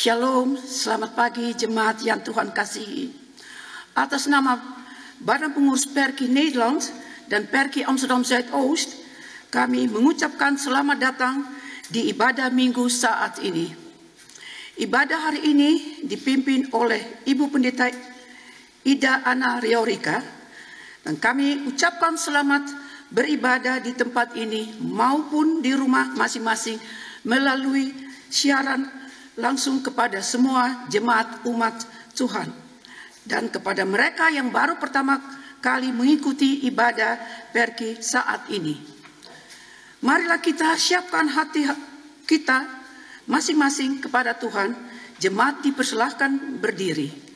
Shalom, selamat pagi jemaat yang Tuhan kasihi. Atas nama Badan Pengurus Perki Nederland dan Perki Amsterdam Zuidoost, kami mengucapkan selamat datang di ibadah minggu saat ini. Ibadah hari ini dipimpin oleh Ibu Pendeta Ida Ana Riorika, dan kami ucapkan selamat beribadah di tempat ini maupun di rumah masing-masing melalui siaran langsung kepada semua jemaat umat Tuhan, dan kepada mereka yang baru pertama kali mengikuti ibadah Perki saat ini. Marilah kita siapkan hati kita masing-masing kepada Tuhan. Jemaat dipersilahkan berdiri.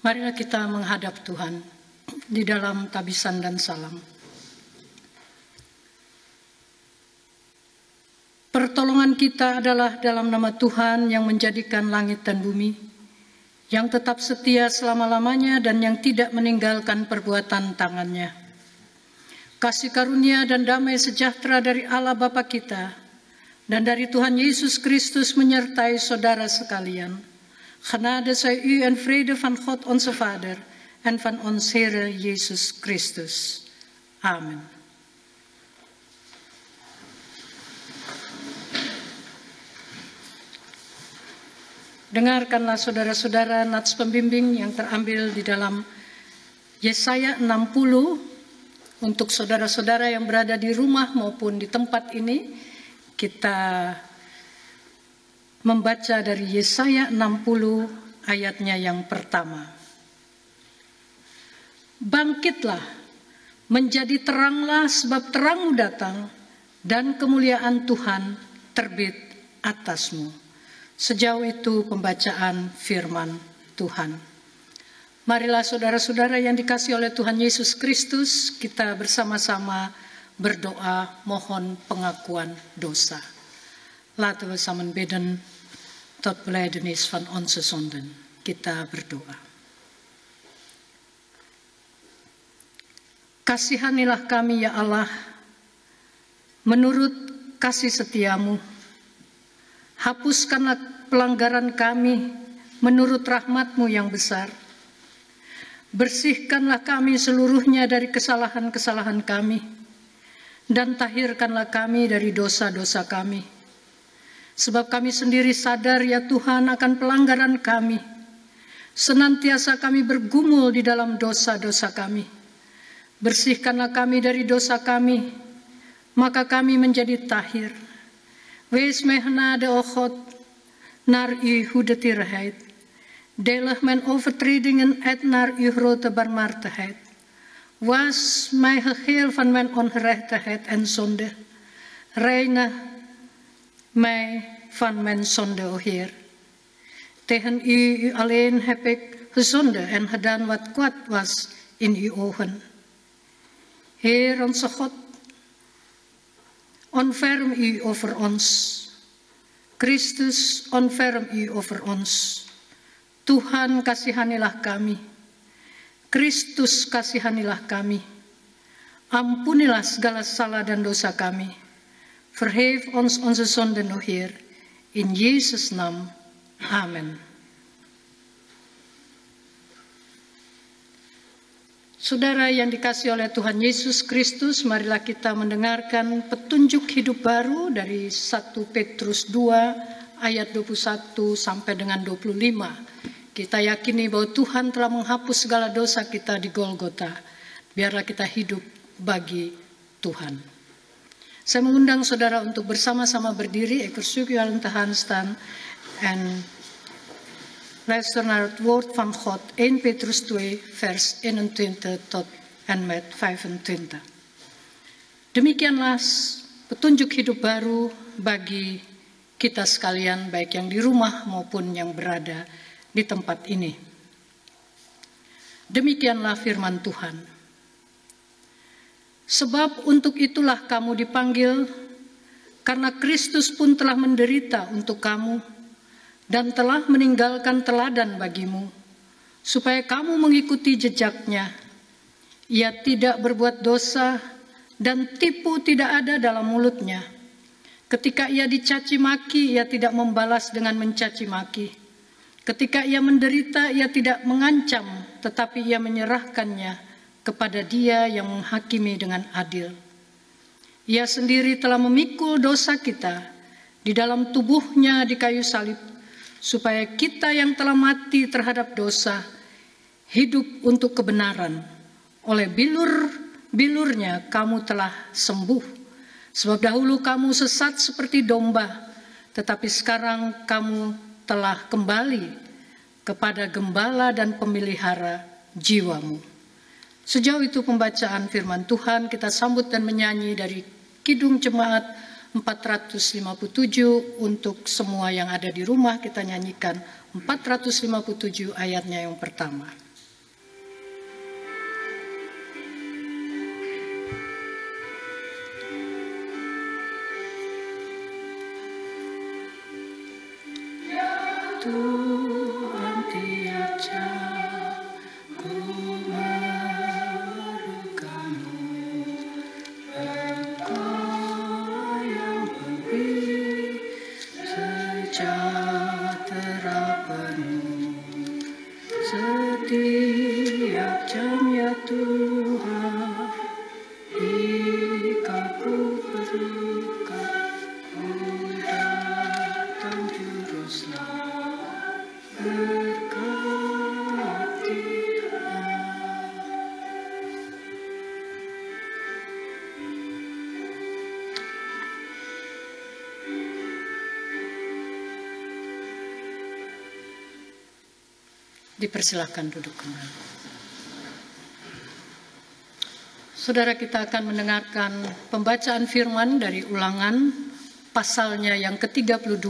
Marilah kita menghadap Tuhan di dalam tabisan dan salam. Pertolongan kita adalah dalam nama Tuhan yang menjadikan langit dan bumi, yang tetap setia selama-lamanya dan yang tidak meninggalkan perbuatan tangannya. Kasih karunia dan damai sejahtera dari Allah Bapa kita dan dari Tuhan Yesus Kristus menyertai saudara sekalian. Genade zij u en vrede van God onze Vader en van ons Heere Jezus Christus. Amen. Dengarkanlah saudara-saudara nats pembimbing yang terambil di dalam Yesaya 60 untuk saudara-saudara yang berada di rumah maupun di tempat ini. Kita membaca dari Yesaya 60 ayatnya yang pertama. Bangkitlah, menjadi teranglah sebab terangmu datang dan kemuliaan Tuhan terbit atasmu. Sejauh itu pembacaan firman Tuhan. Marilah saudara-saudara yang dikasihi oleh Tuhan Yesus Kristus, kita bersama-sama berdoa mohon pengakuan dosa. Laten we samen bidden tot belijdenis van onze zonden. Kita berdoa. Kasihanilah kami ya Allah, menurut kasih setiamu. Hapuskanlah pelanggaran kami menurut rahmat-Mu yang besar. Bersihkanlah kami seluruhnya dari kesalahan-kesalahan kami, dan tahirkanlah kami dari dosa-dosa kami. Sebab kami sendiri sadar ya Tuhan akan pelanggaran kami. Senantiasa kami bergumul di dalam dosa-dosa kami. Bersihkanlah kami dari dosa kami, maka kami menjadi tahir. Wees mij genade, o God, naar uw goede tierheid. Delig mijn overtredingen uit naar uw grote barmhartigheid. Was mij geheel van mijn ongerechtigheid en zonde. Reinig mij van mijn zonde, o Heer. Tegen u alleen heb ik gezonden en gedaan wat kwaad was in uw ogen. Heer onze God, ontferm u over ons. Christus, ontferm u over ons. Tuhan, kasihanilah kami. Kristus, kasihanilah kami. Ampunilah segala salah dan dosa kami. Vergeef ons onze zonden, o Heer. In Jezus' naam. Amen. Saudara yang dikasihi oleh Tuhan Yesus Kristus, marilah kita mendengarkan petunjuk hidup baru dari 1 Petrus 2 ayat 21 sampai dengan 25. Kita yakini bahwa Tuhan telah menghapus segala dosa kita di Golgota. Biarlah kita hidup bagi Tuhan. Saya mengundang saudara untuk bersama-sama berdiri. Ik verzoek u allen te gaan staan en luister naar het woord van God, 1 Petrus 2, vers 21 tot en met 25. Demikianlah petunjuk hidup baru bagi kita sekalian, baik yang di rumah maupun yang berada di tempat ini. Demikianlah firman Tuhan. Sebab untuk itulah kamu dipanggil, karena Kristus pun telah menderita untuk kamu, dan telah meninggalkan teladan bagimu, supaya kamu mengikuti jejaknya. Ia tidak berbuat dosa, dan tipu tidak ada dalam mulutnya. Ketika ia dicaci maki, ia tidak membalas dengan mencaci maki. Ketika ia menderita, ia tidak mengancam, tetapi ia menyerahkannya kepada Dia yang menghakimi dengan adil. Ia sendiri telah memikul dosa kita di dalam tubuhnya di kayu salib, supaya kita yang telah mati terhadap dosa hidup untuk kebenaran. Oleh bilur-bilurnya kamu telah sembuh. Sebab dahulu kamu sesat seperti domba, tetapi sekarang kamu telah kembali kepada gembala dan pemelihara jiwamu. Sejauh itu pembacaan firman Tuhan, kita sambut dan menyanyi dari Kidung Jemaat 457. Untuk semua yang ada di rumah, kita nyanyikan 457 ayatnya yang pertama. Tuhan tiap jam ku memerlukanmu, Engkau yang memberi sejahtera penuh. Setiap jam ya Tuhan, jika ku perlukan, ku datang juruslah. Dipersilahkan duduk kembali. Saudara, kita akan mendengarkan pembacaan firman dari Ulangan pasalnya yang ke-32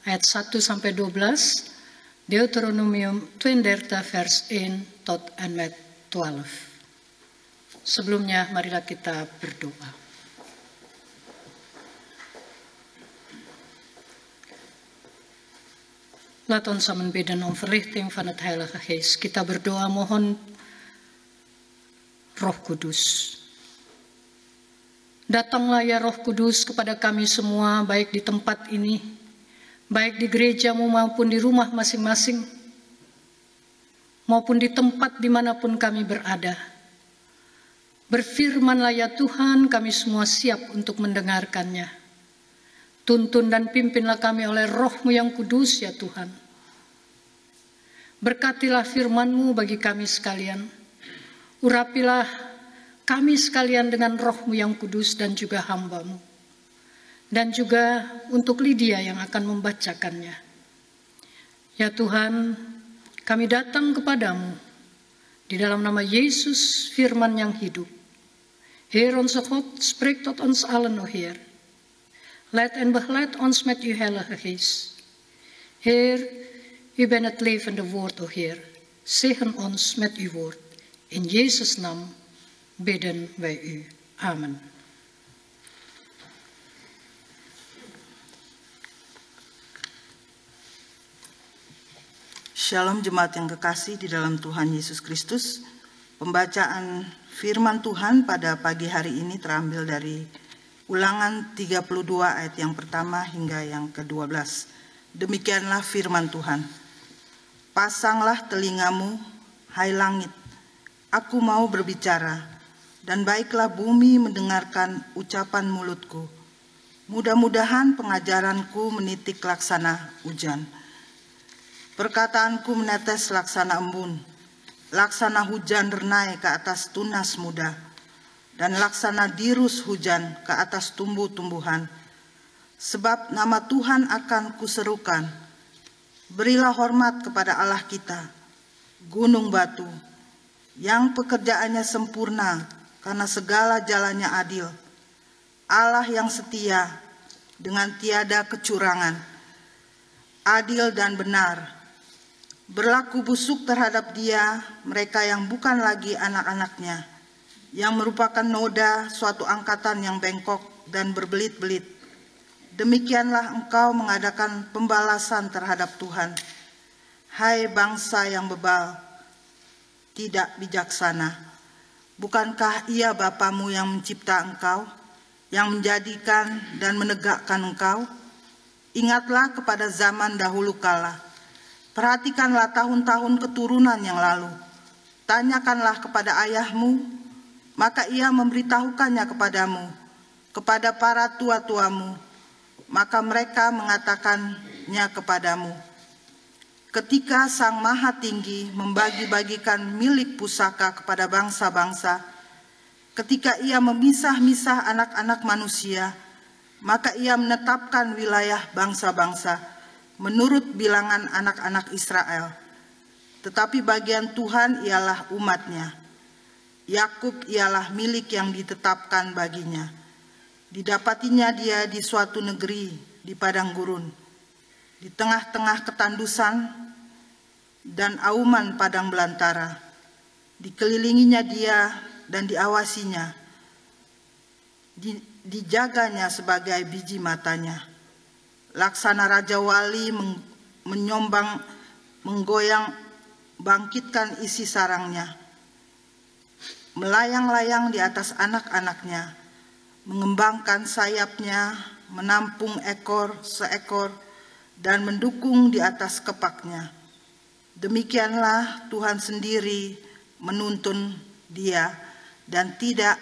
ayat 1 sampai 12, Deuteronomium 32 vers 1 tot en met 12. Sebelumnya marilah kita berdoa. Laat ons samen bidden om verlichting van het Heilige Geest. Kita berdoa mohon Roh Kudus. Datanglah ya Roh Kudus kepada kami semua, baik di tempat ini, baik di gerejamu maupun di rumah masing-masing, maupun di tempat dimanapun kami berada. Berfirmanlah ya Tuhan, kami semua siap untuk mendengarkannya. Tuntun dan pimpinlah kami oleh Roh-Mu yang kudus ya Tuhan. Berkatilah firman-Mu bagi kami sekalian. Urapilah kami sekalian dengan Roh-Mu yang kudus dan juga hamba-Mu. dan juga untuk Lydia yang akan membacakannya. Ya Tuhan, kami datang kepadamu di dalam nama Yesus, firman yang hidup. Heer onze God, spreek tot ons allen, o Heer. Leid en begeleid ons met uw heilige geest. Heer, u bent het levende woord, o Heer. Zegen ons met uw woord. In Jezus' naam bidden wij u. Amen. Shalom jemaat yang kekasih di dalam Tuhan Yesus Kristus. Pembacaan firman Tuhan pada pagi hari ini terambil dari Ulangan 32 ayat yang pertama hingga yang ke-12. Demikianlah firman Tuhan. Pasanglah telingamu, hai langit, aku mau berbicara, dan baiklah bumi mendengarkan ucapan mulutku. Mudah-mudahan pengajaranku menitik laksana hujan. Perkataanku menetes laksana embun, laksana hujan renai ke atas tunas muda, dan laksana dirus hujan ke atas tumbuh-tumbuhan. Sebab nama Tuhan akan kuserukan, berilah hormat kepada Allah kita, gunung batu, yang pekerjaannya sempurna karena segala jalannya adil, Allah yang setia dengan tiada kecurangan, adil dan benar. Berlaku busuk terhadap dia mereka yang bukan lagi anak-anaknya, yang merupakan noda suatu angkatan yang bengkok dan berbelit-belit. Demikianlah engkau mengadakan pembalasan terhadap Tuhan, hai bangsa yang bebal, tidak bijaksana. Bukankah ia Bapamu yang mencipta engkau, yang menjadikan dan menegakkan engkau? Ingatlah kepada zaman dahulu kala. Perhatikanlah tahun-tahun keturunan yang lalu. Tanyakanlah kepada ayahmu, maka ia memberitahukannya kepadamu, kepada para tua-tuamu, maka mereka mengatakannya kepadamu. Ketika Sang Maha Tinggi membagi-bagikan milik pusaka kepada bangsa-bangsa, ketika ia memisah-misah anak-anak manusia, maka ia menetapkan wilayah bangsa-bangsa menurut bilangan anak-anak Israel. Tetapi bagian Tuhan ialah umatnya. Yakub ialah milik yang ditetapkan baginya. Didapatinya dia di suatu negeri di padang gurun, di tengah-tengah ketandusan dan auman padang belantara. Dikelilinginya dia dan diawasinya, dijaganya sebagai biji matanya. Laksana Raja Wali menyombang, menggoyang, bangkitkan isi sarangnya. Melayang-layang di atas anak-anaknya, mengembangkan sayapnya, menampung ekor seekor, dan mendukung di atas kepaknya. Demikianlah Tuhan sendiri menuntun dia, dan tidak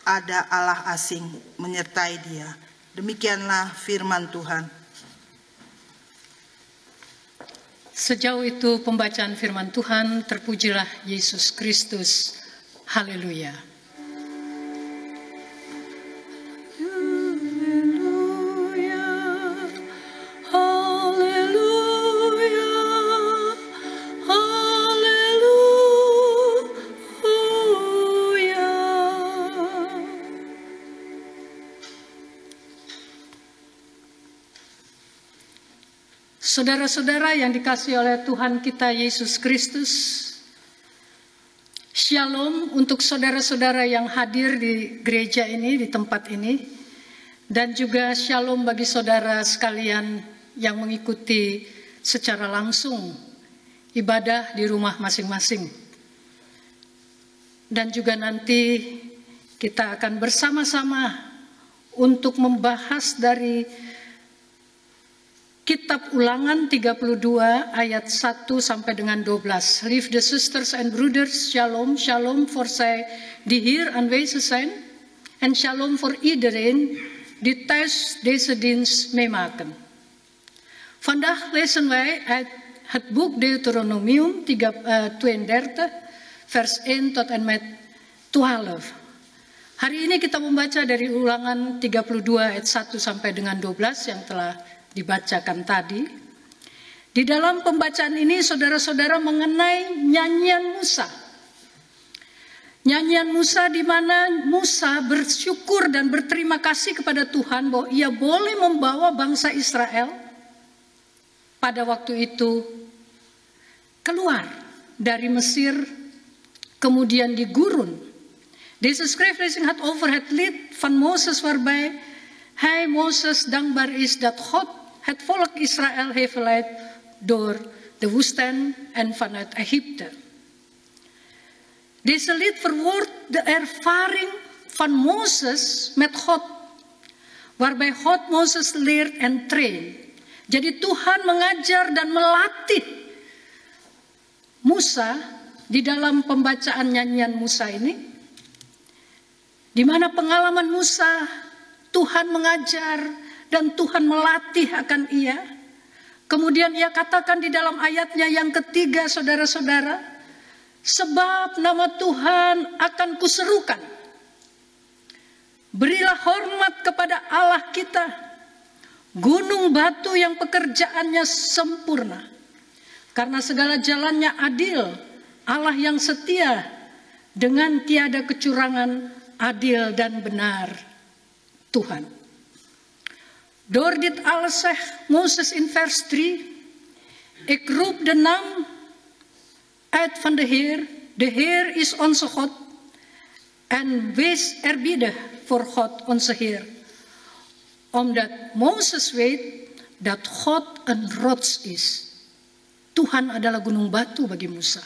ada Allah asing menyertai dia. Demikianlah firman Tuhan. Sejauh itu pembacaan firman Tuhan, terpujilah Yesus Kristus. Haleluya. Saudara-saudara yang dikasihi oleh Tuhan kita Yesus Kristus, Shalom untuk saudara-saudara yang hadir di gereja ini, di tempat ini, dan juga shalom bagi saudara sekalian yang mengikuti secara langsung ibadah di rumah masing-masing. Dan juga nanti kita akan bersama-sama untuk membahas dari Kitab Ulangan 32 ayat 1 sampai dengan 12. Lieve sisters and brothers, shalom, shalom voor zij die hier aanwezig zijn en shalom voor iedereen die thuis deze dienst meemaken. Vandaag lezen wij uit het boek Deuteronomium 32 vers 1 tot en met 12. Hari ini kita membaca dari Ulangan 32 ayat 1 sampai dengan 12 yang telah dibacakan tadi. Di dalam pembacaan ini saudara-saudara mengenai nyanyian Musa. Nyanyian Musa di mana Musa bersyukur dan berterima kasih kepada Tuhan bahwa ia boleh membawa bangsa Israel pada waktu itu keluar dari Mesir, kemudian di gurun. Deze schriftlezen gaat over het lied van Mozes waarbij hij Mozes dankbaar is dat God het volk Israël heeft geleid door de woestijn en vanuit Egypte. Deze lied verwoordt de ervaring van Mozes met God, waarbij God Mozes leert en traint. Jadi Tuhan mengajar dan melatih Musa di dalam pembacaan nyanyian Musa ini, di mana pengalaman Musa Tuhan mengajar dan Tuhan melatih akan ia. Kemudian ia katakan di dalam ayatnya yang ketiga, saudara-saudara, sebab nama Tuhan akan kuserukan. Berilah hormat kepada Allah kita, gunung batu yang pekerjaannya sempurna. Karena segala jalannya adil, Allah yang setia dengan tiada kecurangan, adil dan benar Tuhan. Door dit alles zegt Mozes in vers 3, ik roep de naam uit van de Heer is onze God, en wees eerbiedig voor God onze Heer. Omdat Mozes weet dat God een rots is. Tuhan adalah gunung batu bagi Musa.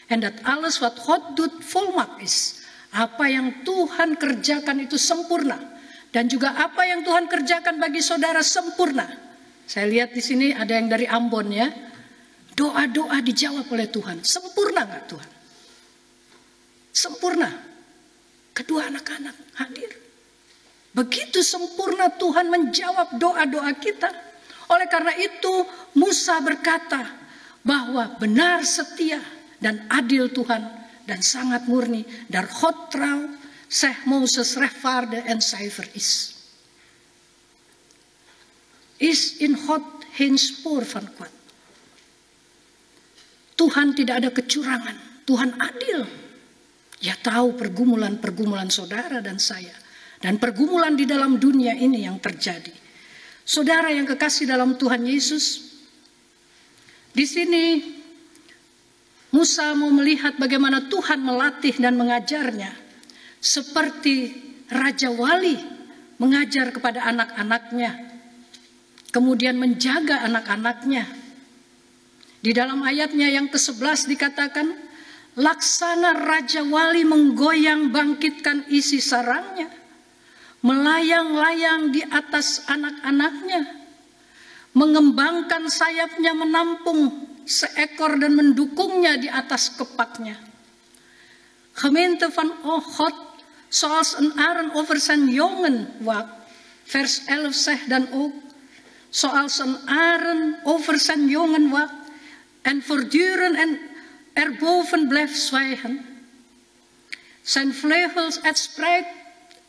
En dat alles wat God doet volmaakt is. Apa yang Tuhan kerjakan itu sempurna, dan juga apa yang Tuhan kerjakan bagi saudara sempurna. Saya lihat di sini ada yang dari Ambon ya. Doa-doa dijawab oleh Tuhan. Sempurna nggak Tuhan? Sempurna. Kedua anak-anak hadir. Begitu sempurna Tuhan menjawab doa-doa kita. Oleh karena itu Musa berkata bahwa benar, setia dan adil Tuhan. Dan sangat murni, daar God trouw, zegt Mozes rechtvaardig en zuiver is. Is in God geen spoor van kwaad. Tuhan tidak ada kecurangan, Tuhan adil. Ya tahu pergumulan-pergumulan saudara dan saya. Dan pergumulan di dalam dunia ini yang terjadi. Saudara yang kekasih dalam Tuhan Yesus, di sini Musa mau melihat bagaimana Tuhan melatih dan mengajarnya. Seperti Raja Wali mengajar kepada anak-anaknya. Kemudian menjaga anak-anaknya. Di dalam ayatnya yang ke-11 dikatakan, laksana Raja Wali menggoyang bangkitkan isi sarangnya. Melayang-layang di atas anak-anaknya. Mengembangkan sayapnya menampung seekor dan mendukungnya di atas kepaknya. Gemeente van God, zoals een arend over zijn jongen waakt. Vers 11 zegt dan ook, zoals een arend over zijn jongen waakt en voortdurend en erboven blijft zwijgen. Zijn vleugels uitspreidt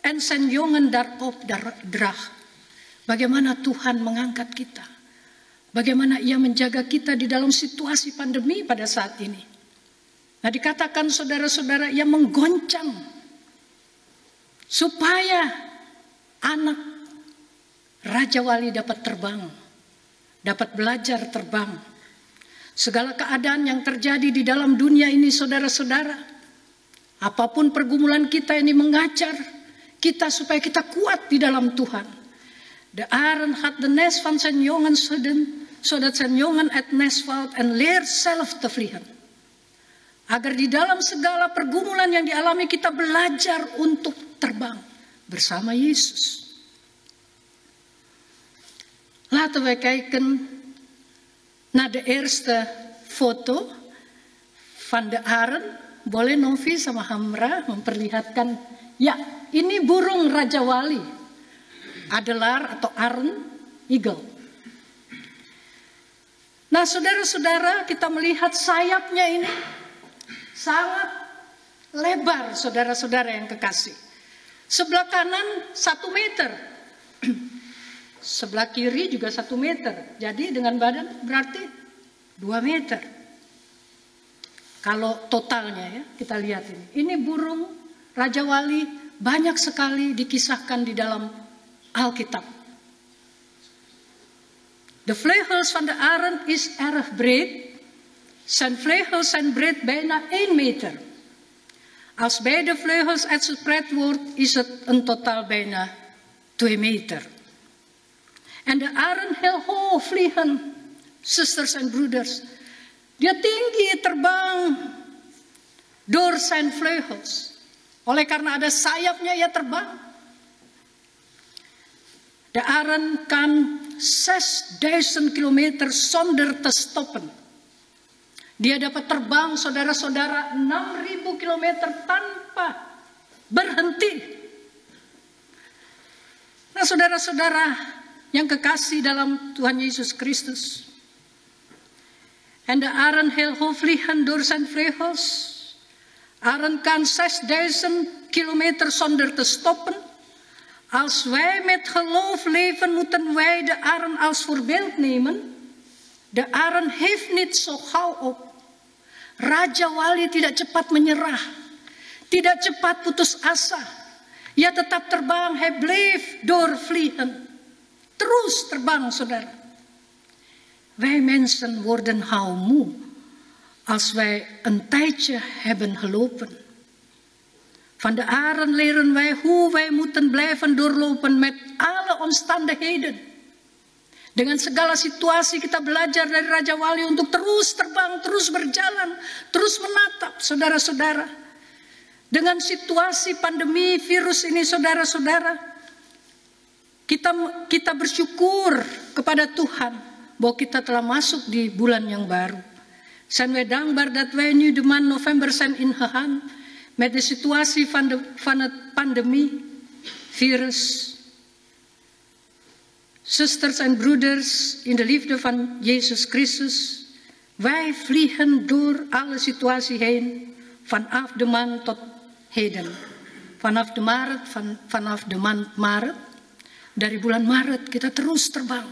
en zijn jongen daarop draagt. Bagaimana Tuhan mengangkat kita. Bagaimana ia menjaga kita di dalam situasi pandemi pada saat ini. Nah, dikatakan saudara-saudara, ia menggoncang supaya anak Raja Wali dapat terbang, dapat belajar terbang. Segala keadaan yang terjadi di dalam dunia ini, saudara-saudara, apapun pergumulan kita ini mengajar kita supaya kita kuat di dalam Tuhan. De arend had de nest van zijn jongen schudden, zodat zijn jongen het nest valt en leert zelf te vliegen. Agar di dalam segala pergumulan yang dialami kita belajar untuk terbang bersama Yesus. Laten we kijken naar de eerste foto van de arend. Boleh Novi sama Hamra memperlihatkan? Ya, ini burung Raja Wali. Adelar atau arend, eagle. Nah, saudara-saudara, kita melihat sayapnya ini sangat lebar, saudara-saudara yang kekasih. Sebelah kanan 1 meter. Sebelah kiri juga 1 meter. Jadi dengan badan berarti 2 meter. Kalau totalnya ya, kita lihat ini. Ini burung Raja Wali banyak sekali dikisahkan di dalam Alkitab. De vleugels van de arend is erg breed. Zijn vleugels zijn breed bijna 1 meter. Als beide vleugels uitgespreid wordt, is het een totaal bijna 2 meter. En de arend heel hoog vliegen, zusters en broeders. Dia tinggi terbang door zijn vleugels. Oleh karena ada sayapnya, ia terbang. De arend kan 6000 kilometer zonder te stoppen. Dia dapat terbang, saudara-saudara, 6000 kilometer tanpa berhenti. Nah, saudara-saudara yang kekasih dalam Tuhan Yesus Kristus. En de arend heel hoog vliegen door zijn vleugels. Arend kan 6000 kilometer zonder te stoppen. Als wij met geloof leven, moeten wij de arend als voorbeeld nemen. De arend heeft niet zo gauw op. Raja Wali tidak cepat menyerah, tidak cepat putus asa. Ia tetap terbang, hij bleef doorvliegen. Terus terbang, saudara. Wij mensen worden gauw moe als wij een tijdje hebben gelopen. Van de arend leren wij hoe wij moeten blijven doorlopen met alle omstandigheden. Dengan segala situasi kita belajar dari Raja Wali untuk terus terbang, terus berjalan, terus menatap, saudara-saudara. Dengan situasi pandemi virus ini, saudara-saudara, kita bersyukur kepada Tuhan bahwa kita telah masuk di bulan yang baru. Zijn wij dankbaar dat wij nu de maand november zijn ingegaan met de situatie van het pandemie virus. Zusters en broeders in de liefde van Jezus Christus, wij vliegen door alle situatie heen, vanaf de maand tot heden. Vanaf de maand Maret, dari bulan Maret kita terus terbang.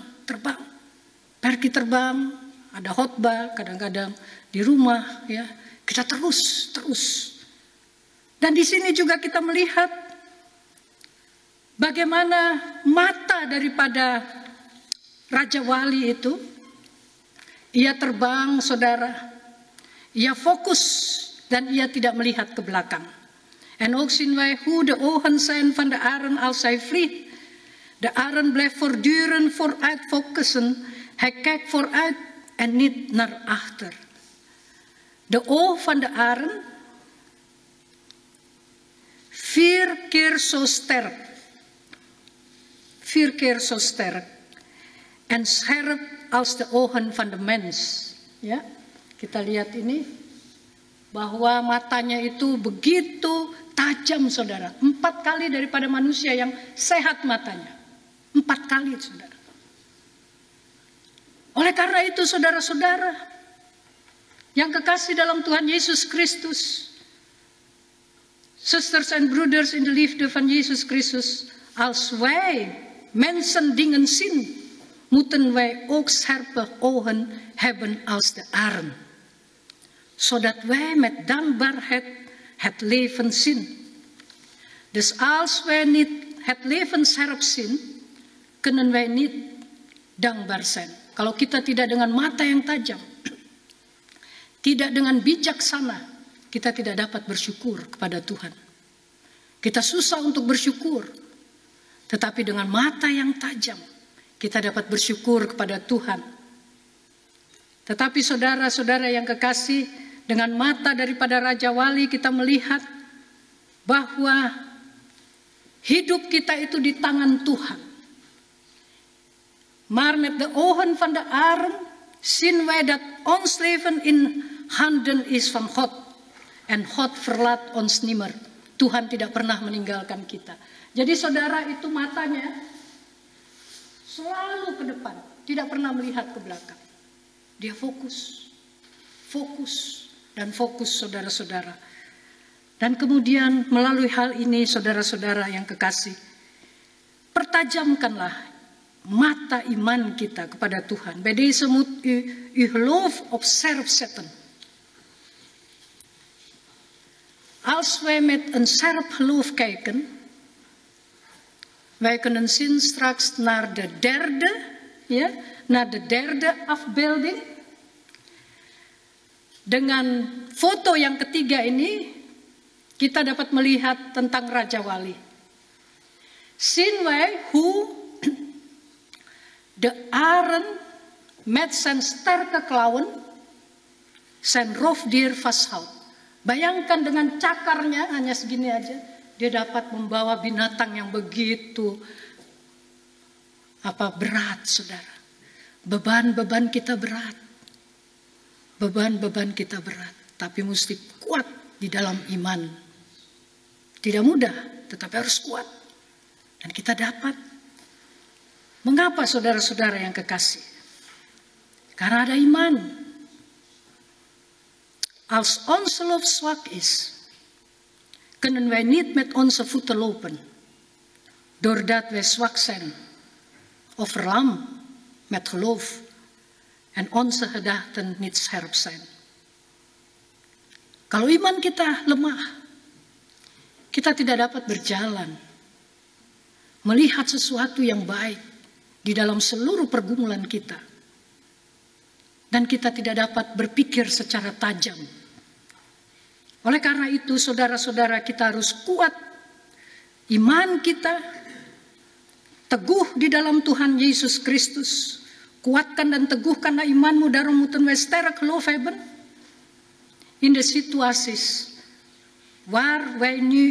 Pergi terbang, ada khotbah, kadang-kadang di rumah, ya kita terus. Dan di sini juga kita melihat bagaimana mata daripada Raja Wali itu, ia terbang, saudara, ia fokus dan ia tidak melihat ke belakang. En ook zien wij hoe de ogen zijn van de arend als hij vliegt. De arend blijft voortdurend vooruit focussen. Hij kijkt vooruit en niet naar achter. De oog van de arend 4 keer zo sterk. 4 keer zo sterk en scherp als de ogen van de mens. Ya, kita lihat ini bahwa matanya itu begitu tajam, saudara. 4 kali daripada manusia yang sehat matanya. 4 kali, saudara. Oleh karena itu, saudara-saudara yang kekasih dalam Tuhan Yesus Kristus, sisters and brothers in de liefde van Jezus Christus, als wij mensen dingen zien, moeten wij ook scherpe ogen hebben als de arend. Zodat wij met dankbaarheid het leven zien. Dus als wij niet het leven scherp zien, kunnen wij niet dankbaar zijn. Kalau kita tidak dengan mata yang tajam, tidak dengan bijaksana, kita tidak dapat bersyukur kepada Tuhan. Kita susah untuk bersyukur. Tetapi dengan mata yang tajam, kita dapat bersyukur kepada Tuhan. Tetapi saudara-saudara yang kekasih, dengan mata daripada Raja Wali kita melihat bahwa hidup kita itu di tangan Tuhan. Maar met de ogen van de arend zien wij dat ons leven in handen is van God. En God verlaat ons nimmer. Tuhan tidak pernah meninggalkan kita. Jadi saudara itu matanya selalu ke depan, tidak pernah melihat ke belakang. Dia fokus, dan fokus, saudara-saudara. Dan kemudian melalui hal ini saudara-saudara yang kekasih, pertajamkanlah mata iman kita kepada Tuhan. Bij deze moet u geloof op scherp zetten. Als wij met een scherp geloof kijken, wij kunnen zien straks naar de derde afbeelding. Dengan foto yang ketiga ini, kita dapat melihat tentang Raja Wali. Zien wij hoe de arend met zijn sterke klauwen zijn roofdier vasthoudt. Bayangkan dengan cakarnya hanya segini aja, dia dapat membawa binatang yang begitu berat, saudara. Beban-beban kita berat. Beban-beban kita berat, tapi mesti kuat di dalam iman. Tidak mudah, tetapi harus kuat. Dan kita dapat. Mengapa saudara-saudara yang kekasih? Karena ada iman. Als ons geloof zwak is, kunnen wij niet met onze voeten lopen. Doordat wij zwak zijn. Of verlam met geloof. En onze gedachten niet scherp zijn. Kalau iman kita lemah, kita tidak dapat berjalan, melihat sesuatu yang baik di dalam seluruh pergumulan kita. Dan kita tidak dapat berpikir secara tajam. Oleh karena itu, saudara-saudara, kita harus kuat iman kita, teguh di dalam Tuhan Yesus Kristus. Kuatkan dan teguhkanlah imanmu, daarom moeten wij sterk geloof hebben in de situaties waar wij nu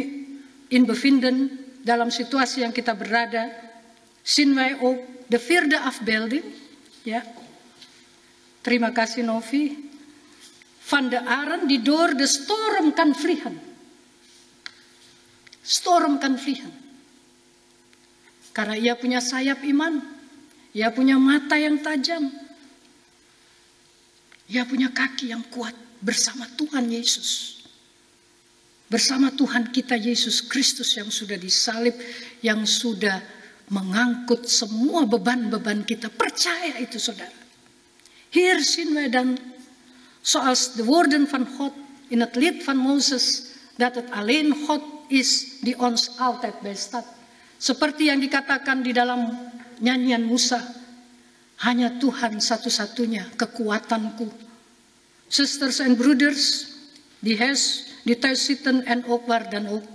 in bevinden, dalam situasi yang kita berada. Zien wij ook de vierde afbeelding, ya. Terima kasih Novi. Van de arend die door de storm kan vliegen. Storm kan vliegen. Karena ia punya sayap iman. Ia punya mata yang tajam. Ia punya kaki yang kuat bersama Tuhan Yesus. Bersama Tuhan kita Yesus Kristus yang sudah disalib, yang sudah mengangkut semua beban-beban kita. Percaya itu, saudara. Hier zien wij dan, zoals de woorden van God in het lied van Mozes, dat het alleen God is die ons altijd bijstaat. Seperti yang dikatakan di dalam nyanyian Musa, hanya Tuhan satu-satunya kekuatanku. Sisters and brothers, die thuis zitten en ook waar dan ook.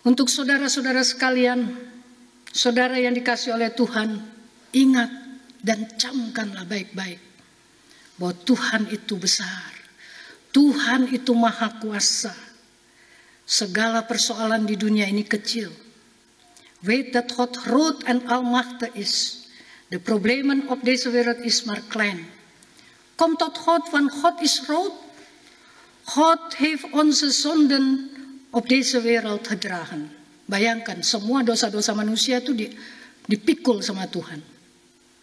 Untuk saudara-saudara sekalian, saudara yang dikasih oleh Tuhan, ingat dan camkanlah baik-baik bahwa Tuhan itu besar. Tuhan itu maha kuasa. Segala persoalan di dunia ini kecil. Weet dat God groot en almachtig is. De problemen op deze wereld is maar klein. Kom tot God, want God is groot. God heeft onze zonden op deze wereld gedragen. Bayangkan, semua dosa-dosa manusia itu dipikul sama Tuhan.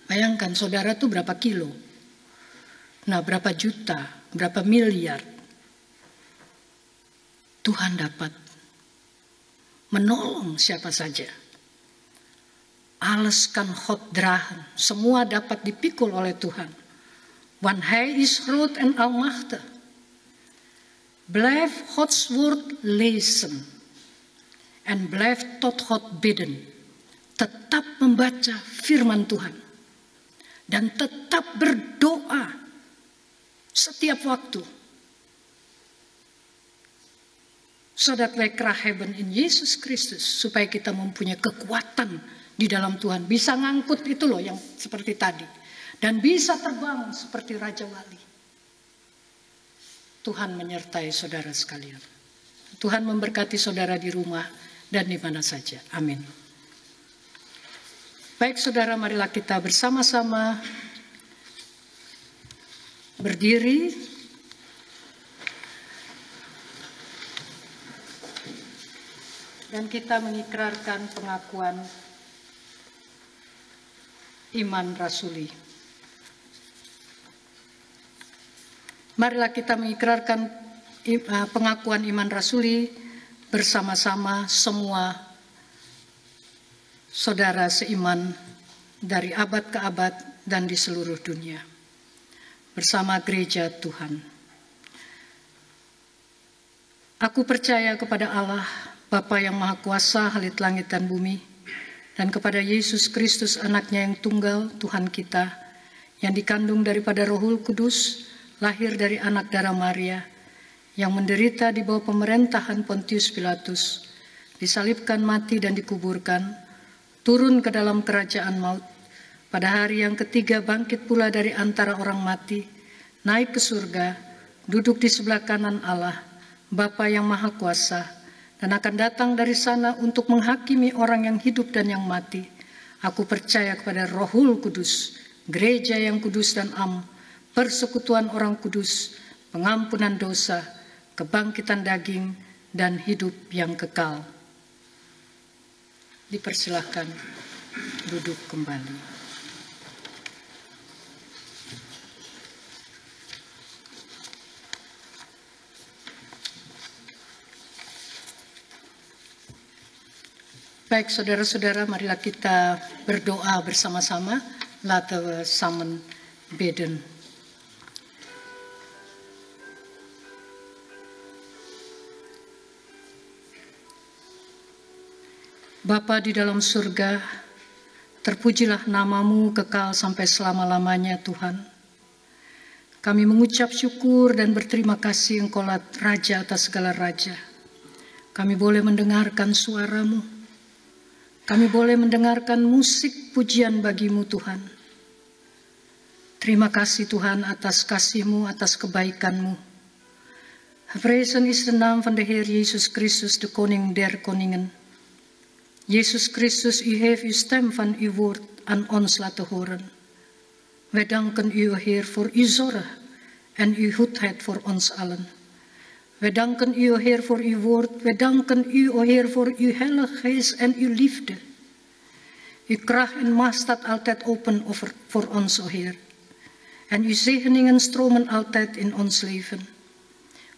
Bayangkan, saudara itu berapa kilo? Nah, berapa juta, berapa miliar? Tuhan dapat menolong siapa saja. Alles kan God dragen. Semua dapat dipikul oleh Tuhan. Want Hij is groot en almachtig. Blijf Gods woord lezen. En blijf tot God bidden. Tetap membaca firman Tuhan. Dan tetap berdoa setiap waktu. Zodat wij kracht hebben in Yesus Kristus. Supaya kita mempunyai kekuatan di dalam Tuhan. Bisa ngangkut itu loh yang seperti tadi. Dan bisa terbang seperti Raja Wali. Tuhan menyertai saudara sekalian. Tuhan memberkati saudara di rumah dan di mana saja. Amin. Baik saudara, marilah kita bersama-sama berdiri. Dan kita mengikrarkan pengakuan iman rasuli. Marilah kita mengikrarkan pengakuan iman rasuli bersama-sama semua saudara seiman dari abad ke abad dan di seluruh dunia. Bersama gereja Tuhan. Aku percaya kepada Allah, Bapa yang Maha Kuasa, Halit langit dan bumi, dan kepada Yesus Kristus anaknya yang tunggal, Tuhan kita, yang dikandung daripada Roh Kudus, lahir dari anak darah Maria, yang menderita di bawah pemerintahan Pontius Pilatus, disalibkan, mati dan dikuburkan, turun ke dalam kerajaan maut, pada hari yang ketiga bangkit pula dari antara orang mati, naik ke surga, duduk di sebelah kanan Allah, Bapa yang Maha Kuasa, dan akan datang dari sana untuk menghakimi orang yang hidup dan yang mati. Aku percaya kepada Rohul Kudus, gereja yang kudus dan am, persekutuan orang kudus, pengampunan dosa, kebangkitan daging, dan hidup yang kekal. Dipersilahkan duduk kembali. Baik, saudara-saudara, marilah kita berdoa bersama-sama. Laten we samen bidden. Bapa di dalam surga, terpujilah namamu kekal sampai selama-lamanya Tuhan. Kami mengucap syukur dan berterima kasih Engkaulah Raja atas segala raja. Kami boleh mendengarkan suaramu. Kami boleh mendengarkan musik pujian bagimu Tuhan. Terima kasih Tuhan atas kasih-Mu, atas kebaikan-Mu. Geprezen is de naam van de Heer Jezus Christus, de Koning der Koningen. Jezus Christus, u heeft uw stem van uw woord aan ons laten horen. Wij danken u, Heer, voor uw zorg en uw goedheid voor ons allen. Wij danken u, Heer, voor uw woord. Wij danken u, Heer, voor uw heilige geest en uw liefde. Uw kracht en macht staat altijd open voor ons, Heer. En uw zegeningen stromen altijd in ons leven.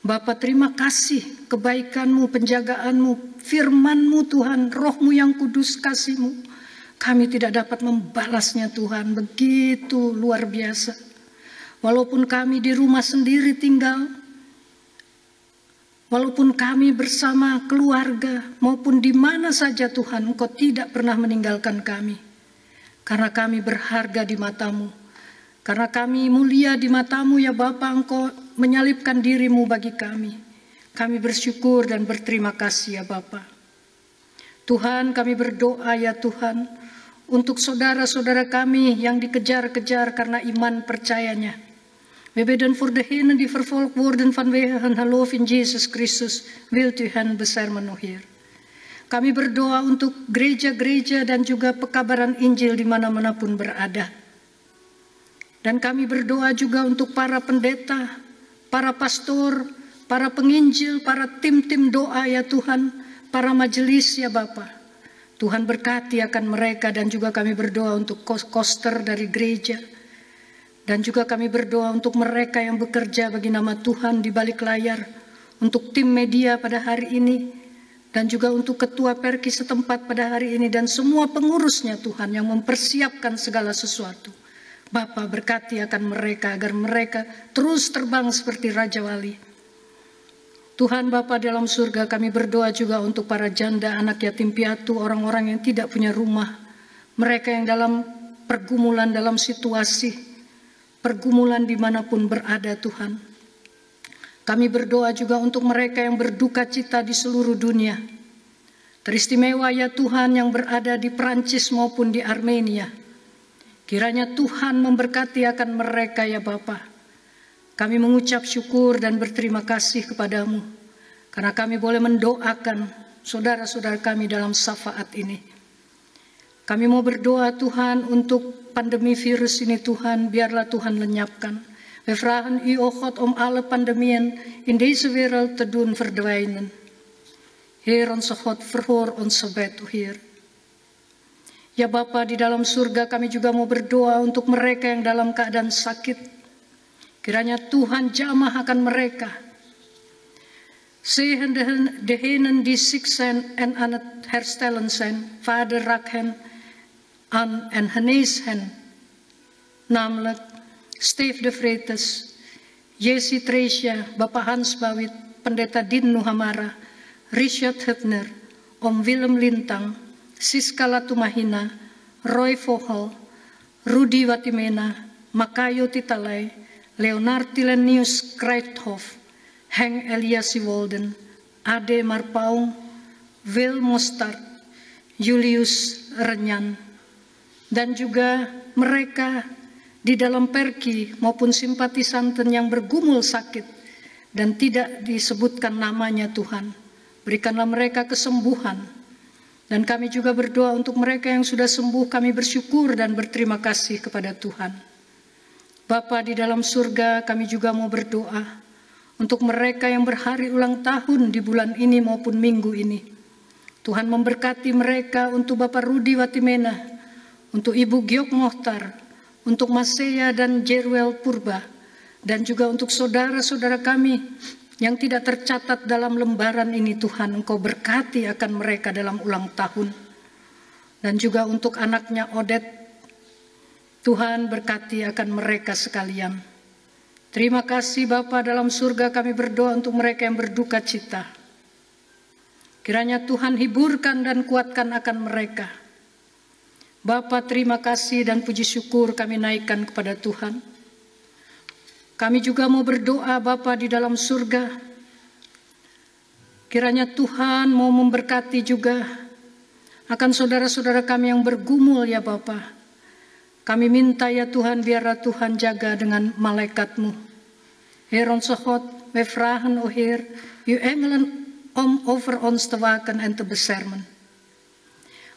Bapa, terima kasih kebaikan-Mu, penjagaan-Mu, firman-Mu Tuhan, Roh-Mu yang kudus, kasih-Mu. Kami tidak dapat membalasnya Tuhan, begitu luar biasa. Walaupun kami di rumah sendiri tinggal, walaupun kami bersama keluarga maupun di mana saja Tuhan, Engkau tidak pernah meninggalkan kami. Karena kami berharga di mata-Mu. Karena kami mulia di mata-Mu ya Bapa, Engkau menyalibkan diri-Mu bagi kami. Kami bersyukur dan berterima kasih ya Bapa. Tuhan, kami berdoa ya Tuhan, untuk saudara-saudara kami yang dikejar-kejar karena iman percayanya. We bidden voor degenen die vervolgd worden vanwege hun geloof in Jezus Christus. Wilt u hen beschermen, o Heer. Kami berdoa untuk gereja-gereja dan juga pekabaran Injil di mana-mana pun berada. Dan kami berdoa juga untuk para pendeta, para pastor, para penginjil, para tim-tim doa ya Tuhan, para majelis ya Bapa. Tuhan berkati akan mereka dan juga kami berdoa untuk koster dari gereja. Dan juga kami berdoa untuk mereka yang bekerja bagi nama Tuhan di balik layar, untuk tim media pada hari ini, dan juga untuk ketua perki setempat pada hari ini, dan semua pengurusnya Tuhan yang mempersiapkan segala sesuatu. Bapa, berkati akan mereka agar mereka terus terbang seperti Raja Wali. Tuhan Bapa dalam surga, kami berdoa juga untuk para janda, anak yatim piatu, orang-orang yang tidak punya rumah, mereka yang dalam pergumulan, dalam situasi pergumulan dimanapun berada Tuhan. Kami berdoa juga untuk mereka yang berduka cita di seluruh dunia. Teristimewa ya Tuhan yang berada di Prancis maupun di Armenia. Kiranya Tuhan memberkati akan mereka ya Bapa. Kami mengucap syukur dan berterima kasih kepadamu. Karena kami boleh mendoakan saudara-saudara kami dalam syafaat ini. Kami mau berdoa Tuhan untuk pandemi virus ini Tuhan, biarlah Tuhan lenyapkan. We vragen u, o God, om alle pandemieën in deze wereld te doen verdwijnen. Heer onze God, verhoor ons gebed, o Heer. Ya Bapa, di dalam surga kami juga mau berdoa untuk mereka yang dalam keadaan sakit. Kiranya Tuhan jamah akan mereka. Zegen degenen die ziek zijn en aan het herstellen zijn. Vader, raak hen aan en genees hen. Namelijk Steve de Vretes, Jesse Tresia, Bapak Hans Bawit, Pendeta Din Nuhamara, Richard Hübner, Om Willem Lintang, Siska Latumahina, Roy Vogel, Rudi Watimena, Makayo Titalay, Leonard Tilenius Kreithoff, Henk Elias Wolden, Ade Marpaung, Wil Mostard, Julius Renyan, dan juga mereka di dalam perki maupun simpatisanten yang bergumul sakit dan tidak disebutkan namanya Tuhan. Berikanlah mereka kesembuhan. Dan kami juga berdoa untuk mereka yang sudah sembuh, kami bersyukur dan berterima kasih kepada Tuhan. Bapa di dalam surga, kami juga mau berdoa untuk mereka yang berhari ulang tahun di bulan ini maupun minggu ini. Tuhan memberkati mereka, untuk Bapak Rudi Watimena, untuk Ibu Giok Mohtar, untuk Mas Seya dan Jerwel Purba, dan juga untuk saudara-saudara kami yang tidak tercatat dalam lembaran ini. Tuhan, Engkau berkati akan mereka dalam ulang tahun. Dan juga untuk anaknya Odet, Tuhan berkati akan mereka sekalian. Terima kasih Bapa dalam surga, kami berdoa untuk mereka yang berduka cita. Kiranya Tuhan hiburkan dan kuatkan akan mereka. Bapa, terima kasih dan puji syukur kami naikkan kepada Tuhan. Kami juga mau berdoa Bapa di dalam surga. Kiranya Tuhan mau memberkati juga akan saudara-saudara kami yang bergumul ya Bapa. Kami minta ya Tuhan, biarlah Tuhan jaga dengan malaikat-Mu. Heer onze God, wij vragen o Heer, uw engelen om over ons te waken en te beschermen.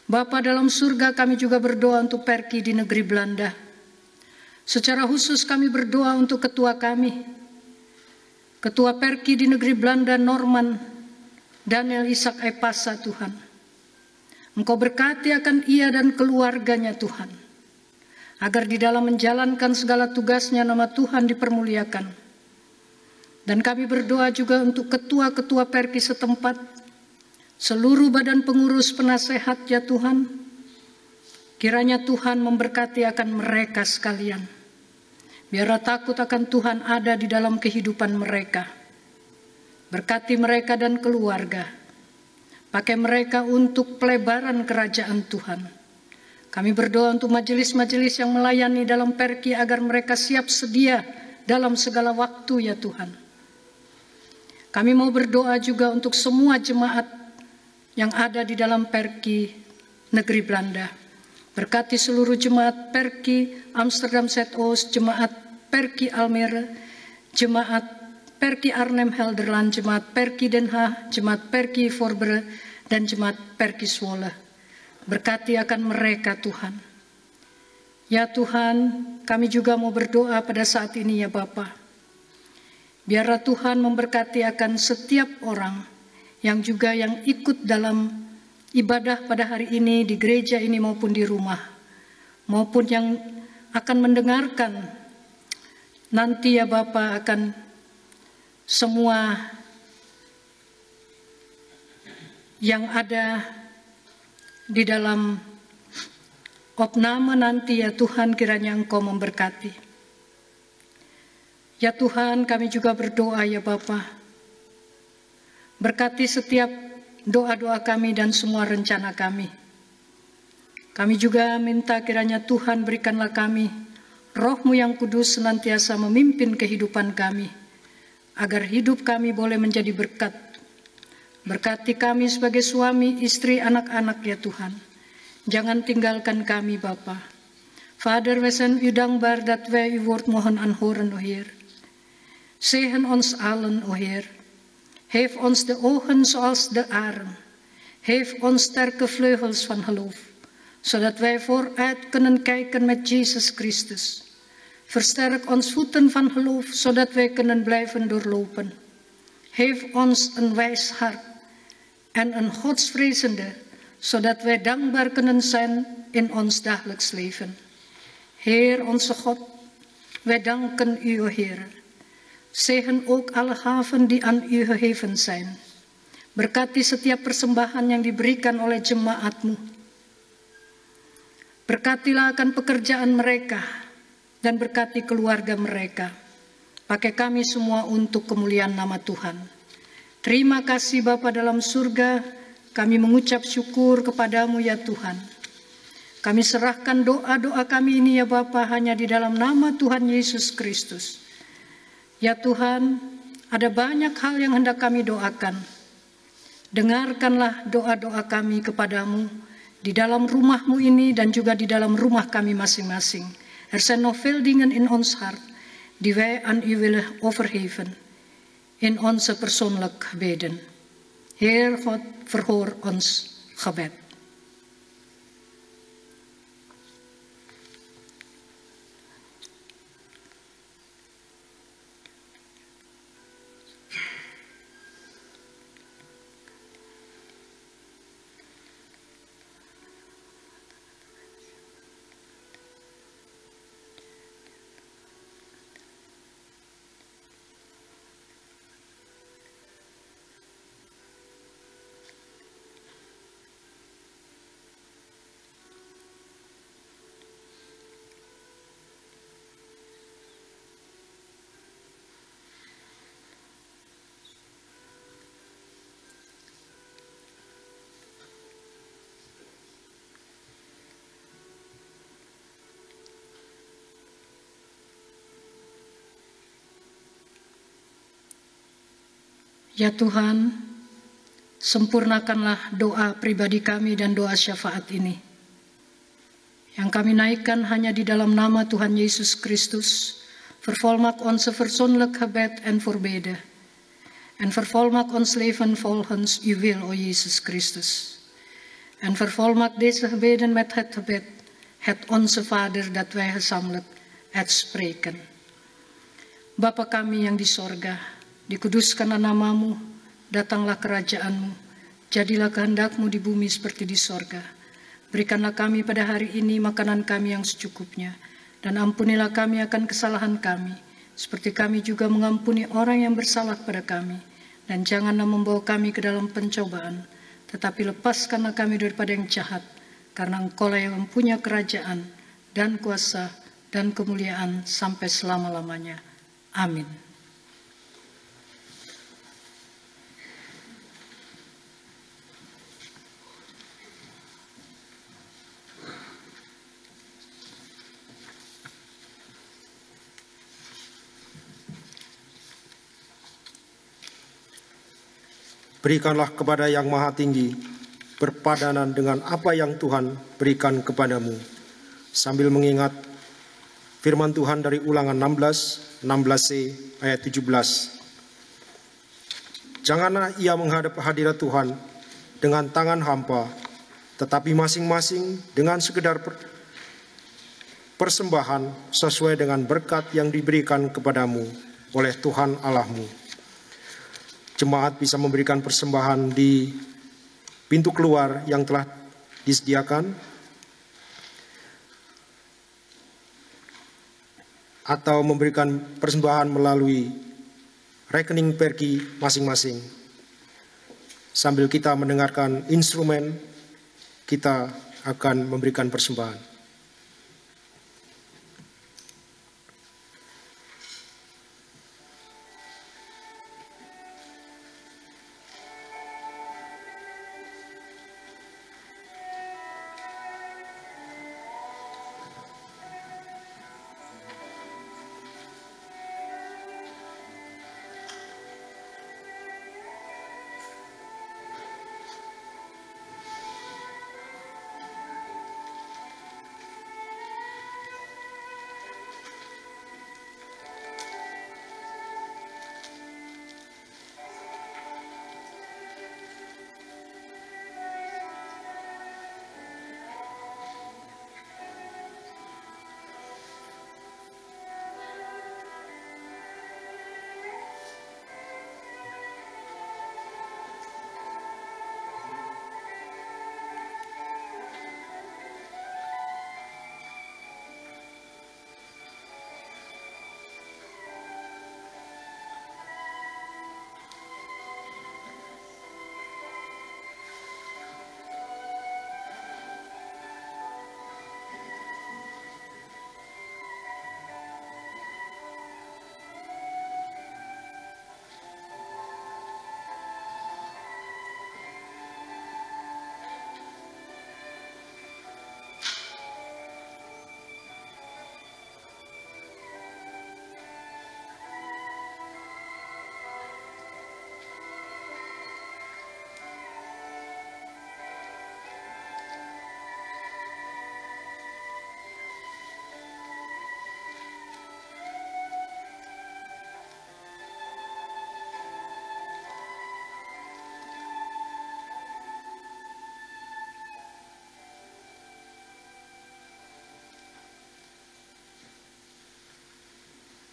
Bapa dalam surga, kami juga berdoa untuk perki di negeri Belanda. Secara khusus kami berdoa untuk ketua kami, ketua perki di negeri Belanda, Norman Daniel Ishak Epasa Tuhan. Engkau berkati akan ia dan keluarganya Tuhan, agar di dalam menjalankan segala tugasnya nama Tuhan dipermuliakan. Dan kami berdoa juga untuk ketua-ketua perki setempat, seluruh badan pengurus penasehat ya Tuhan. Kiranya Tuhan memberkati akan mereka sekalian. Biarlah takut akan Tuhan ada di dalam kehidupan mereka. Berkati mereka dan keluarga. Pakai mereka untuk pelebaran kerajaan Tuhan. Kami berdoa untuk majelis-majelis yang melayani dalam perki agar mereka siap sedia dalam segala waktu ya Tuhan. Kami mau berdoa juga untuk semua jemaat yang ada di dalam perki negeri Belanda. Berkati seluruh jemaat perki Amsterdam Zuidoost, jemaat perki Almere, jemaat perki Arnhem Helderland, jemaat perki Den Haag, jemaat perki Voorburg, dan jemaat perki Zwolle. Berkati akan mereka Tuhan. Ya Tuhan, kami juga mau berdoa pada saat ini ya Bapa. Biarlah Tuhan memberkati akan setiap orang yang juga yang ikut dalam ibadah pada hari ini di gereja ini maupun di rumah, maupun yang akan mendengarkan nanti ya Bapa, akan semua yang ada di dalam opname nanti ya Tuhan, kiranya Engkau memberkati. Ya Tuhan, kami juga berdoa ya Bapa. Berkati setiap doa-doa kami dan semua rencana kami. Kami juga minta kiranya Tuhan berikanlah kami Roh-Mu yang kudus senantiasa memimpin kehidupan kami, agar hidup kami boleh menjadi berkat. Berkati kami sebagai suami, istri, anak-anak ya Tuhan. Jangan tinggalkan kami Bapa. Vader, we zijn u dankbaar dat wij uw woord mogen aanhoren, o Heer. Zegen ons allen, o Heer. Geef ons de ogen zoals de arend. Geef ons sterke vleugels van geloof, zodat wij vooruit kunnen kijken met Jezus Christus. Versterk ons voeten van geloof, zodat wij kunnen blijven doorlopen. Geef ons een wijs hart en een godsvrezende, zodat wij dankbaar kunnen zijn in ons dagelijks leven. Heer onze God, wij danken u, o Heer. Zegen ook alle haven die aan u gegeven zijn. Berkati setiap persembahan yang diberikan oleh jemaat-mu. Berkatilah akan pekerjaan mereka dan berkati keluarga mereka. Pakai kami semua untuk kemuliaan nama Tuhan. Terima kasih Bapa dalam surga, kami mengucap syukur kepadamu ya Tuhan. Kami serahkan doa-doa kami ini ya Bapa hanya di dalam nama Tuhan Yesus Kristus. Ya Tuhan, ada banyak hal yang hendak kami doakan. Dengarkanlah doa-doa kami kepadamu di dalam rumahmu ini dan juga di dalam rumah kami masing-masing. Er zijn nog veel dingen in ons hart die wij aan u willen overgeven in onze persoonlijke gebeden. Heer God, verhoor ons gebed. Ya Tuhan, sempurnakanlah doa pribadi kami dan doa syafaat ini. Yang kami naikkan hanya di dalam nama Tuhan Yesus Kristus. Vervolmak onze persoonlijk gebed en voorbeden. En vervolmak ons leven volgens uw wil, o Jezus Christus. En vervolmak deze gebeden met het gebed, het onze Vader dat wij gezamenlijk uitspreken. Bapa kami yang di sorga, dikuduskanlah namamu, datanglah kerajaanmu, jadilah kehendakmu di bumi seperti di sorga. Berikanlah kami pada hari ini makanan kami yang secukupnya, dan ampunilah kami akan kesalahan kami, seperti kami juga mengampuni orang yang bersalah pada kami. Dan janganlah membawa kami ke dalam pencobaan, tetapi lepaskanlah kami daripada yang jahat, karena Engkaulah yang mempunyai kerajaan, dan kuasa, dan kemuliaan sampai selama-lamanya. Amin. Berikanlah kepada yang maha tinggi, berpadanan dengan apa yang Tuhan berikan kepadamu. Sambil mengingat firman Tuhan dari Ulangan 16c ayat 17. Janganlah ia menghadap hadirat Tuhan dengan tangan hampa, tetapi masing-masing dengan sekedar persembahan sesuai dengan berkat yang diberikan kepadamu oleh Tuhan Allahmu. Jemaat bisa memberikan persembahan di pintu keluar yang telah disediakan, atau memberikan persembahan melalui rekening pergi masing-masing. Sambil kita mendengarkan instrumen, kita akan memberikan persembahan.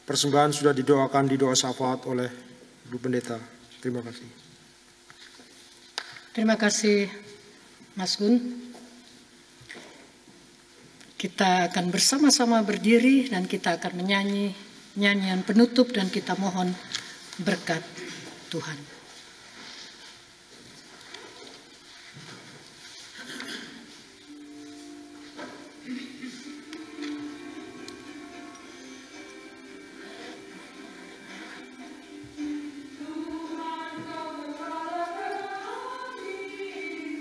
Persembahan sudah didoakan di doa syafaat oleh Ibu Pendeta. Terima kasih. Terima kasih Mas Gun. Kita akan bersama-sama berdiri dan kita akan menyanyi nyanyian penutup dan kita mohon berkat Tuhan.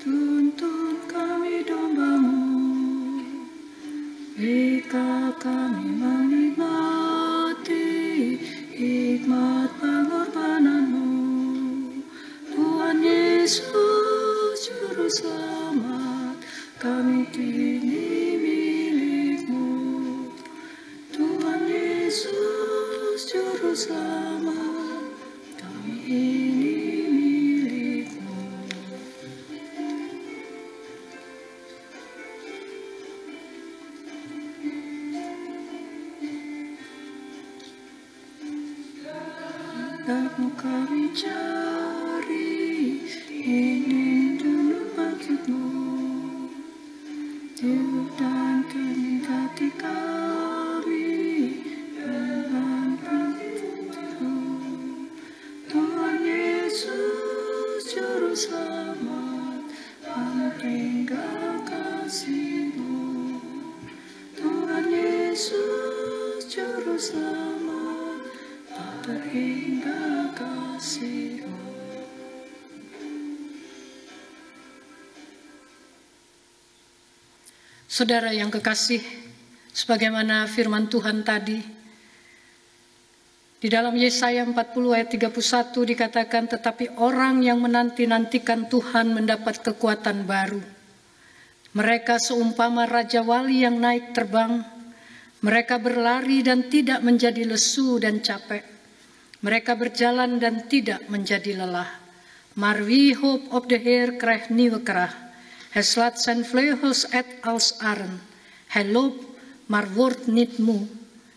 Tuntun kami domba-Mu, jika kami menikmati hikmat pengorbanan-Mu. Tuhan Yesus Juru Selamat, kami ini milik-Mu. Tuhan Yesus Juru Selamat, kami ini milik-Mu. Hendak-Mu kami cari, ingin dulu bangkit-Mu. Hidup dan kenikmati kami dengan bangkit-Mu. Tuhan Yesus Juru Selamat, kami tinggal kasih-Mu. Tuhan Yesus Juru Selamat, terhingga kasih-Mu. Saudara yang kekasih, sebagaimana firman Tuhan tadi, di dalam Yesaya 40 ayat 31 dikatakan, tetapi orang yang menanti-nantikan Tuhan mendapat kekuatan baru. Mereka seumpama Raja Wali yang naik terbang, mereka berlari dan tidak menjadi lesu dan capek. Mereka berjalan dan tidak menjadi lelah. Maar wie hoop op de Heer krijgt nieuwe kracht. Hij slaat zijn vleugels uit als arend. Hij loopt, maar wordt niet moe.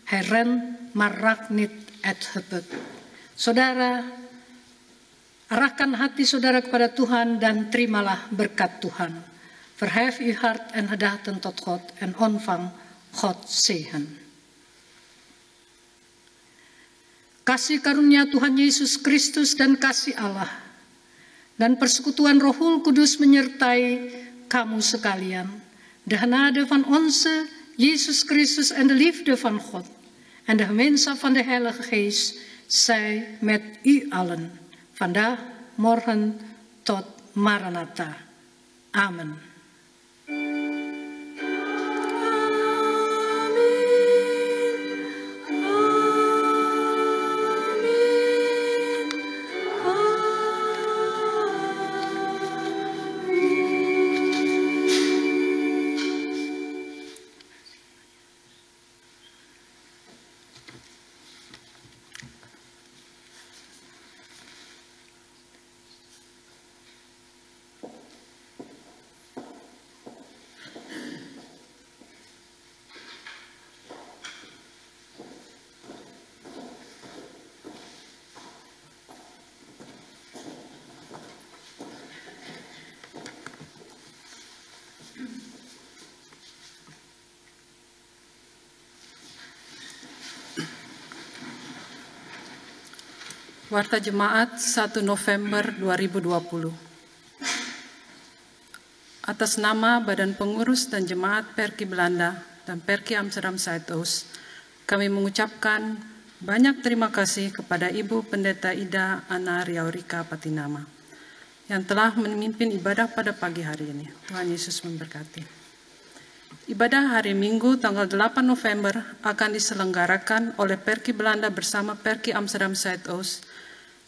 Hij rent, maar raakt niet uitgeput. Saudara, arahkan hati saudara kepada Tuhan dan terimalah berkat Tuhan. Verhef uw hart en gedachten tot God en ontvang Gods zegen. Kasih karunia Tuhan Yesus Kristus dan kasih Allah dan persekutuan Roh Kudus menyertai kamu sekalian. De genade van onze Jezus Christus en de liefde van God en de gemeenschap van de Heilige Geest zij met u allen, vandaag, morgen tot Maranatha. Amen. Warta Jemaat 1 November 2020. Atas nama Badan Pengurus dan Jemaat Perki Belanda dan Perki Amsterdam Zuidoost, kami mengucapkan banyak terima kasih kepada Ibu Pendeta Ida Ana Riaurika Patinama yang telah memimpin ibadah pada pagi hari ini. Tuhan Yesus memberkati. Ibadah hari Minggu tanggal 8 November akan diselenggarakan oleh Perki Belanda bersama Perki Amsterdam Zuidoost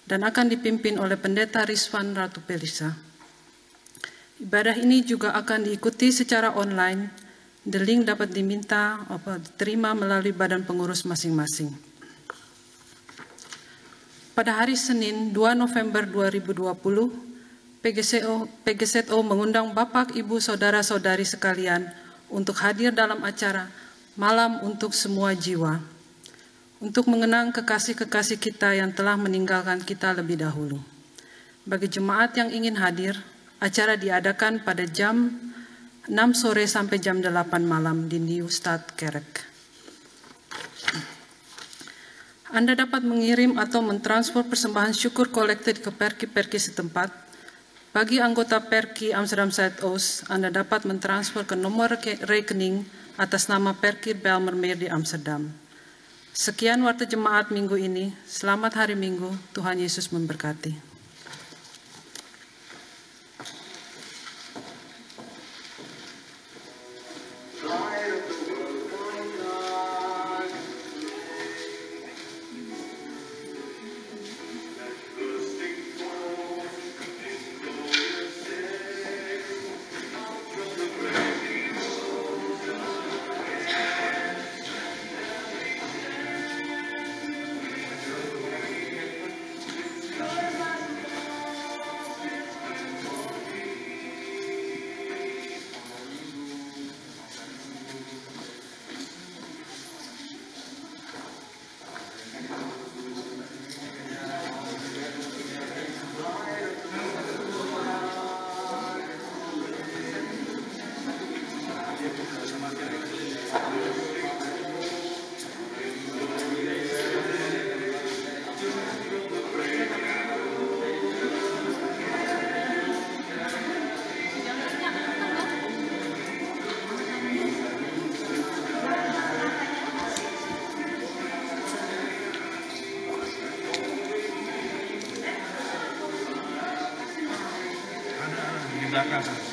dan akan dipimpin oleh Pendeta Rizwan Ratu Pelisa. Ibadah ini juga akan diikuti secara online. The link dapat diterima melalui badan pengurus masing-masing. Pada hari Senin 2 November 2020, PGZO mengundang Bapak, Ibu, Saudara-saudari sekalian untuk hadir dalam acara Malam untuk Semua Jiwa. untuk mengenang kekasih-kekasih kita yang telah meninggalkan kita lebih dahulu. Bagi jemaat yang ingin hadir, acara diadakan pada jam 6 sore sampai jam 8 malam di Nieuwstad Kerk. Anda dapat mengirim atau mentransfer persembahan syukur kolektif ke perki-perki setempat. Bagi anggota Perki Amsterdam Zuidoost, Anda dapat mentransfer ke nomor rekening atas nama Perki Bijlmermeer di Amsterdam. Sekian waktu jemaat minggu ini. Selamat hari Minggu. Tuhan Yesus memberkati. Belakang.